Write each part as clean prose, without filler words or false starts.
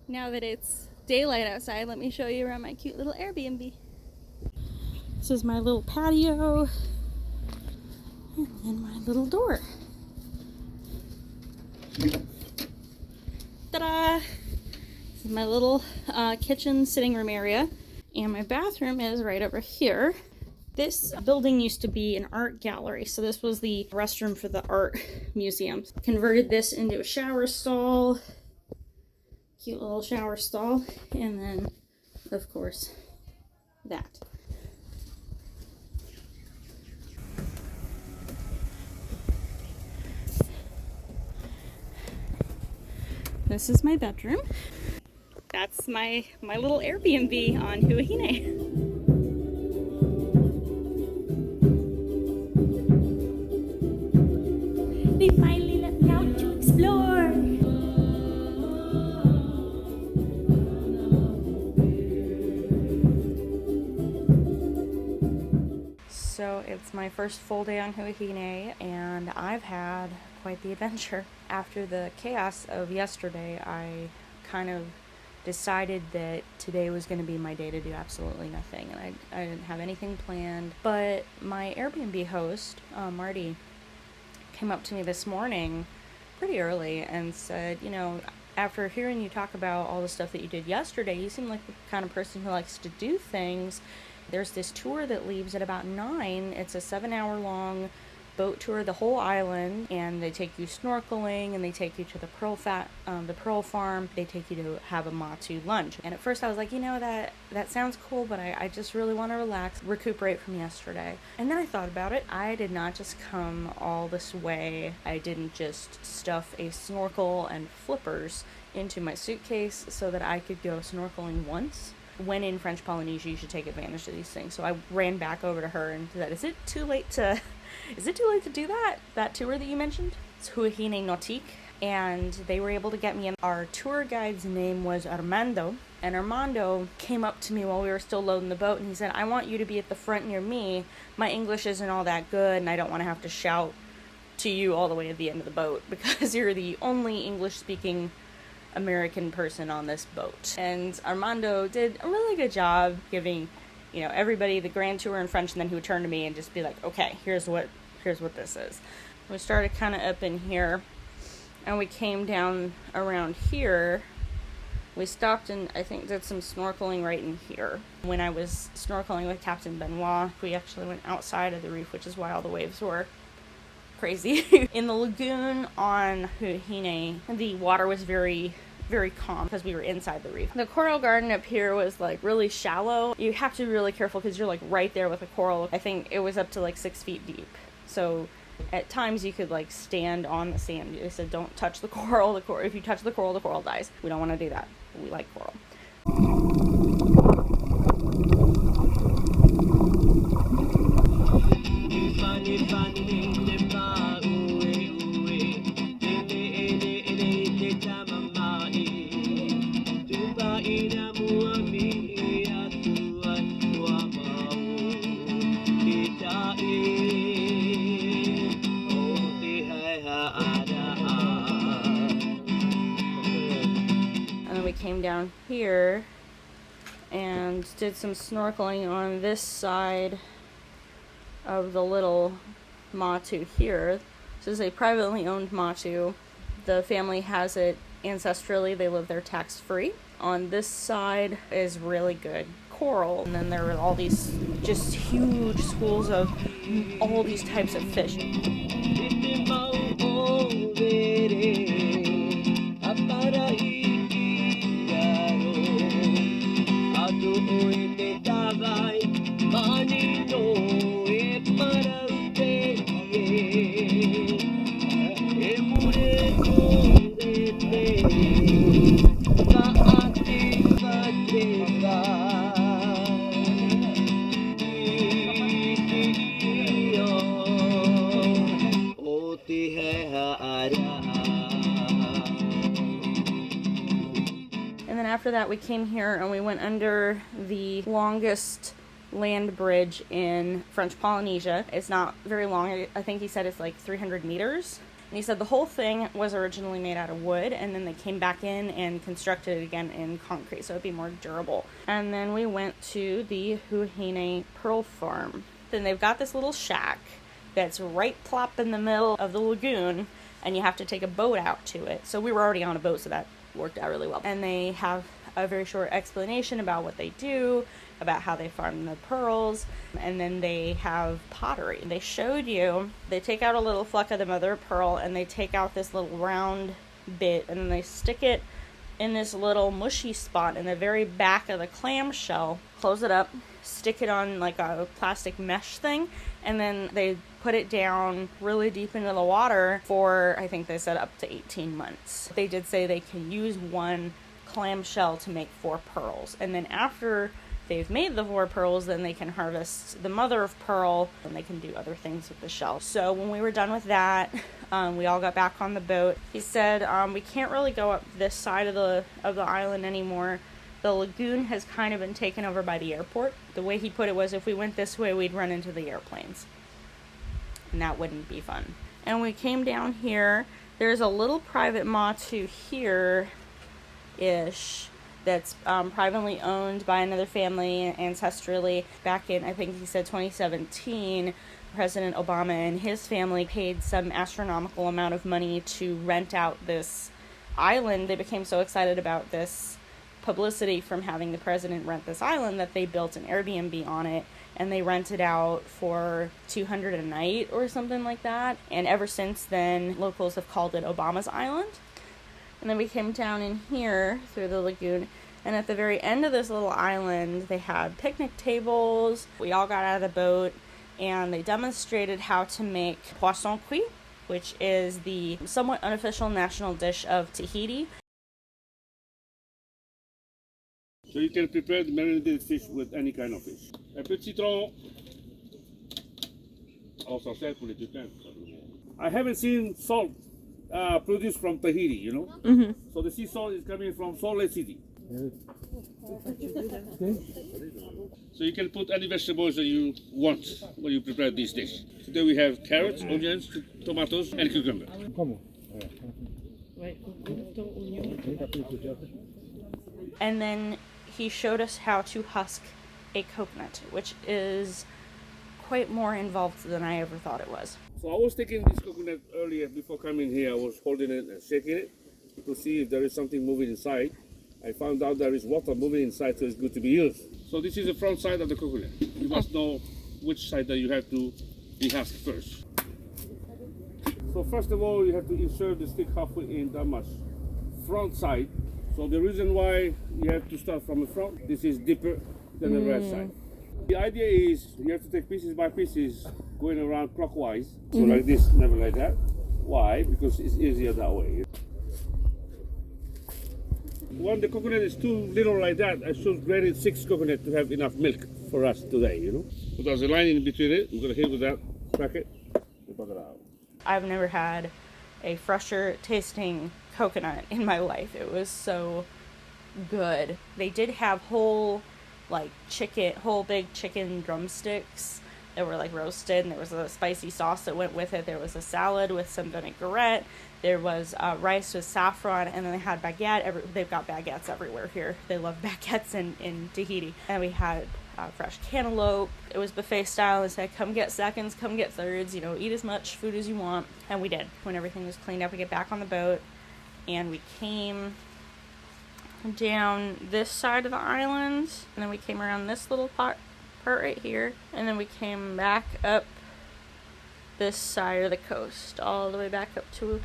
Now that it's daylight outside, let me show you around my cute little Airbnb. This is my little patio, and then my little door. Ta-da! This is my little kitchen sitting room area, and my bathroom is right over here. This building used to be an art gallery, so this was the restroom for the art museum. Converted this into a shower stall, cute little shower stall, and then, of course, that. This is my bedroom. That's my little Airbnb on Huahine. They finally let me out to explore. So it's my first full day on Huahine, and I've had quite the adventure. After the chaos of yesterday, I kind of decided that today was going to be my day to do absolutely nothing, and I didn't have anything planned. But my Airbnb host, Marty, came up to me this morning pretty early and said, you know, after hearing you talk about all the stuff that you did yesterday, you seem like the kind of person who likes to do things. There's this tour that leaves at about 9. It's a 7-hour-long boat tour, the whole island, and they take you snorkeling, and they take you to the pearl farm. They take you to have a matu lunch. And at first I was like, you know, that sounds cool, but I just really want to relax, recuperate from yesterday. And then I thought about it. I did not just come all this way. I didn't just stuff a snorkel and flippers into my suitcase so that I could go snorkeling once. When in French Polynesia, you should take advantage of these things. So I ran back over to her and said, is it too late to do that tour that you mentioned? It's Huahine Nautique, and they were able to get me in. Our tour guide's name was Armando, and Armando came up to me while we were still loading the boat, and he said, I want you to be at the front near me. My English isn't all that good, and I don't want to have to shout to you all the way at the end of the boat, because you're the only English-speaking American person on this boat. And Armando did a really good job giving, you know, everybody the grand tour in French, and then he would turn to me and just be like, okay, here's what this is. We started kind of up in here, and we came down around here. We stopped and I think did some snorkeling right in here. When I was snorkeling with Captain Benoit, we actually went outside of the reef, which is why all the waves were crazy. In the lagoon on Huahine, the water was very, very calm because we were inside the reef. The coral garden up here was like really shallow. You have to be really careful because you're like right there with a coral. I think it was up to like 6 feet deep. So at times you could like stand on the sand. They said don't touch the coral. If you touch the coral dies. We don't want to do that. We like coral. Came down here and did some snorkeling on this side of the little matu here. This is a privately owned matu. The family has it ancestrally. They live there tax-free. On this side is really good coral, and then there were all these just huge schools of all these types of fish. And then after that we came here and we went under the longest land bridge in French Polynesia. It's not very long. I think he said it's like 300 meters. And he said the whole thing was originally made out of wood, and then they came back in and constructed it again in concrete, so it'd be more durable. And then we went to the Huahine Pearl Farm. Then they've got this little shack that's right plop in the middle of the lagoon, and you have to take a boat out to it. So we were already on a boat, so that worked out really well. And they have a very short explanation about what they do, about how they farm the pearls, and then they have pottery. They showed you, they take out a little fleck of the mother of pearl, and they take out this little round bit, and then they stick it in this little mushy spot in the very back of the clamshell, close it up, stick it on like a plastic mesh thing, and then they put it down really deep into the water for, I think they said, up to 18 months. They did say they can use one clamshell to make 4 pearls, and then after they've made the 4 pearls, then they can harvest the mother of pearl, and they can do other things with the shell. So when we were done with that, we all got back on the boat. He said we can't really go up this side of the island anymore. The lagoon has kind of been taken over by the airport. The way he put it was, if we went this way, we'd run into the airplanes, and that wouldn't be fun. And we came down here. There's a little private matu here-ish that's privately owned by another family ancestrally. Back in, I think he said 2017, President Obama and his family paid some astronomical amount of money to rent out this island. They became so excited about this publicity from having the president rent this island that they built an Airbnb on it, and they rented out for $200 a night or something like that. And ever since then, locals have called it Obama's Island. And then we came down in here through the lagoon, and at the very end of this little island, they had picnic tables. We all got out of the boat, and they demonstrated how to make poisson cuit, which is the somewhat unofficial national dish of Tahiti. So you can prepare the marinated fish with any kind of fish. Un peu de citron. On s'en sert pour les pépins. I haven't seen salt produced from Tahiti, you know. Mm-hmm. So the sea salt is coming from Salt Lake City. So you can put any vegetables that you want when you prepare this dish. Today we have carrots, onions, tomatoes, and cucumber. And then he showed us how to husk a coconut, which is quite more involved than I ever thought it was. So I was taking this coconut earlier before coming here. I was holding it and shaking it to see if there is something moving inside. I found out there is water moving inside, so it's good to be used. So this is the front side of the coconut. You must know which side that you have to dehusk first. So first of all, you have to insert the stick halfway in that much. Front side. So the reason why you have to start from the front, this is deeper than the right side. The idea is you have to take pieces by pieces, going around clockwise. So like this, never like that. Why? Because it's easier that way. When the coconut is too little like that, I should grate 6 coconut to have enough milk for us today, you know. But there's a line in between it. I'm going to hit with that, crack it, and put it out. I've never had a fresher tasting coconut in my life. It was so good. They did have whole big chicken drumsticks that were like roasted, and there was a spicy sauce that went with it. There was a salad with some vinaigrette. There was rice with saffron, and then they had baguette. They've got baguettes everywhere here. They love baguettes in Tahiti. And we had fresh cantaloupe. It was buffet style. They said, come get seconds, come get thirds, you know, eat as much food as you want. And we did. When everything was cleaned up, we get back on the boat, and we came down this side of the island, and then we came around this little part right here, and then we came back up this side of the coast, all the way back up to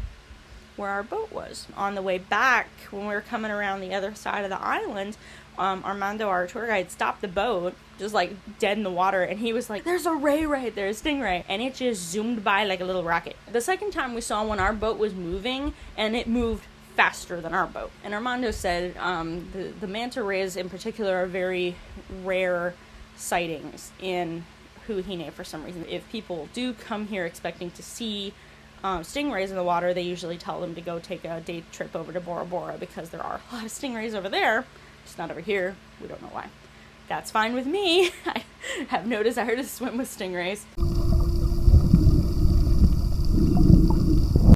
where our boat was. On the way back, when we were coming around the other side of the island, Armando, our tour guide, stopped the boat, just like dead in the water, and he was like, there's a ray right there, a stingray, and it just zoomed by like a little rocket. The second time we saw one, our boat was moving, and it moved faster than our boat. And Armando said the manta rays in particular are very rare sightings in Huahine for some reason. If people do come here expecting to see stingrays in the water, they usually tell them to go take a day trip over to Bora Bora, because there are a lot of stingrays over there, just not over here. We don't know why. that's fine with me. I have no desire to swim with stingrays.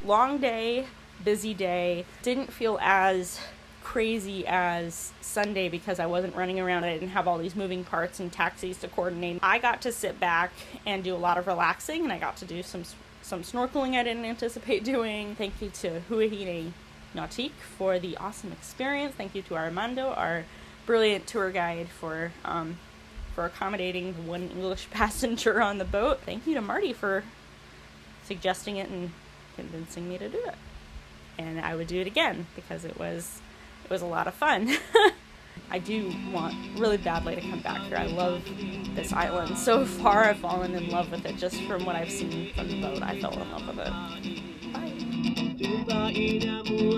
Long day, busy day. Didn't feel as crazy as Sunday because I wasn't running around. I didn't have all these moving parts and taxis to coordinate. I got to sit back and do a lot of relaxing, and I got to do some snorkeling I didn't anticipate doing. Thank you to Huahine Nautique for the awesome experience. Thank you to Armando, our brilliant tour guide, for accommodating the one English passenger on the boat. Thank you to Marty for suggesting it and convincing me to do it. And I would do it again because it was a lot of fun. I do want really badly to come back here. I love this island. So far, I've fallen in love with it. Just from what I've seen from the boat, I fell in love with it. Bye.